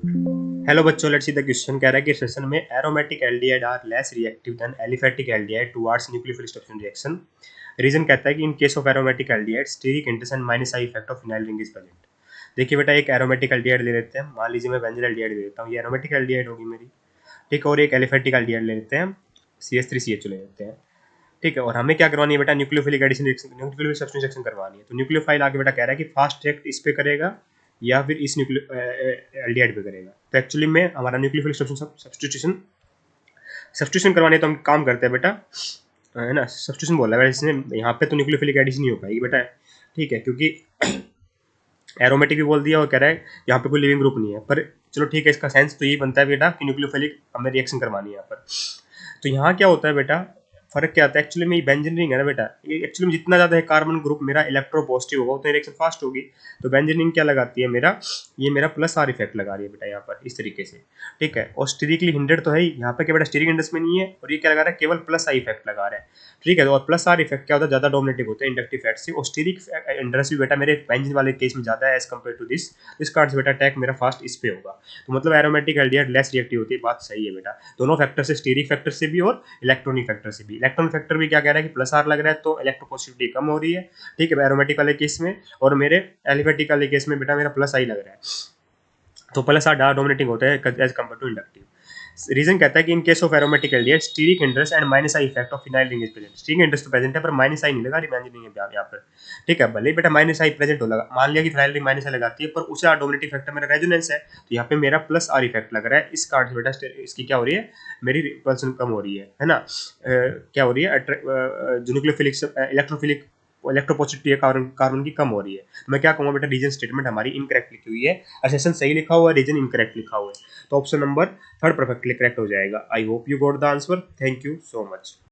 Hello बच्चों, let's see the question. कह रहा है कि सेशन में aromatic aldehyde are less reactive than aliphatic aldehyde towards nucleophilic substitution reaction. Reason कहता है कि in case of aromatic aldehyde steric interest and minus I effect of phenyl ring is present. देखिए बेटा, एक एरोमेटिक एल्डिहाइड ले लेते हैं। मान लीजिए मैं बेंजीन एल्डिहाइड ले लेता हूँ, ये एरोमेटिक एल्डिहाइड होगी मेरी। ठीक है, और एक एलिफेटिक एल्डिहाइड ले लेते हैं, CH3CH ले लेते हैं। ठीक है, और हमें क्या करवानी है बेटा, nucleophilic addition reaction, nucleophilic substitution reaction करवानी है। तो न्यूक्लियोफाइल आगे बेटा कह रहा है कि फास्ट रिएक्ट इस पे करेगा या फिर इस न्यूक्लियो एल्डिहाइड पे करेगा। तो एक्चुअली में हमारा न्यूक्लियोफिलिक सब्स्टिट्यूशन सब्स्टिट्यूशन करवाने तो हम काम करते हैं बेटा, है ना। सब्स्टिट्यूशन बोला है इसने, यहाँ पे तो न्यूक्लियोफिलिक एडिशन नहीं हो पाएगी बेटा। ठीक है, क्योंकि एरोमेटिक भी बोल दिया और कह रहा है यहाँ पे कोई लिविंग ग्रुप नहीं है। पर चलो ठीक है, इसका सेंस तो यही बनता है बेटा कि न्यूक्लियोफिलिक हमें रिएक्शन करवानी है यहाँ पर। तो यहाँ क्या होता है बेटा, फर्क क्या आता है एक्चुअली में, ये बेंजीन रिंग है ना बेटा, ये एक्चुअली में जितना ज्यादा है कार्बन ग्रुप मेरा इलेक्ट्रो पॉजिटिव होगा उतना रिएक्शन फास्ट होगी। तो बेंजीन रिंग क्या लगाती है मेरा, ये मेरा प्लस आर इफेक्ट लगा रही है बेटा यहाँ पर इस तरीके से। ठीक है, और स्टीरिकली हिंडेड तो है ही यहाँ पे, क्या बेटा स्टीरिक इंडेक्स में नहीं है, और ये क्या लगा रहा है, केवल प्लस आई इफेक्ट लगा रहा है। ठीक है, और प्लस आर इफेक्ट क्या होता है, ज्यादा डोमिनेटिव होता है इंडक्टिव फैक्ट से, और स्टीरिक इंडेक्स भी बेटा मेरे बेंजीन वाले केस में ज्यादा है as compare to this card से बेटा अटैक मेरा फास्ट इस पे होगा। तो मतलब एरोमेटिक एल्डिहाइड लेस रिएक्टिव होती है, बात सही है बेटा। दोनों फैक्टर से, स्टीरिक फैक्टर से भी और इलेक्ट्रॉनिक फैक्टर से भी। इलेक्ट्रॉनिक फैक्टर भी क्या कह रहा है कि प्लस आर लग रहा है तो इलेक्ट्रोपॉजिटिविटी कम हो रही है। ठीक है, एरोमेटिक वाले केस में, और मेरे एलिफेटिक वाले केस में बेटा मेरा प्लस आई लग रहा है। तो प्लस आर ज्यादा डोमिनेटिंग होता है as compare to inductive. Reason कहता है कि in case of aromatic aldehyde steric interest and minus I effect of phenyl ring is present. Steric interest तो प्रेजेंट है पर माइनस आई नहीं लगा, रिमेंजिंग है यहाँ पर। ठीक है, भले ही बेटा माइनस आई प्रेजेंट हो लगा, मान लिया कि फिनाइल रिंग माइनस आई लगाती है, पर उससे डोमिनेटिंग फैक्टर मेरा रेजोनेंस है, तो यहाँ पे मेरा प्लस आर इफेक्ट लग रहा है। इस कार्ड से बेटा इसकी क्या हो रही है, मेरी रिपल्सन कम हो रही है ना। क्या हो रही है, जो न्यूक्लियोफिलिक इलेक्ट्रोफिलिक इलेक्ट्रोपॉजिटिविटी कार्बन की कम हो रही है। तो मैं क्या कहूँगा बेटा, रीजन स्टेटमेंट हमारी इनकरेक्ट लिखी हुई है, असेशन सही लिखा हुआ है, रीजन इनकरेक्ट लिखा हुआ है। तो option number third perfectly correct हो जाएगा। I hope you got the answer. Thank you so much.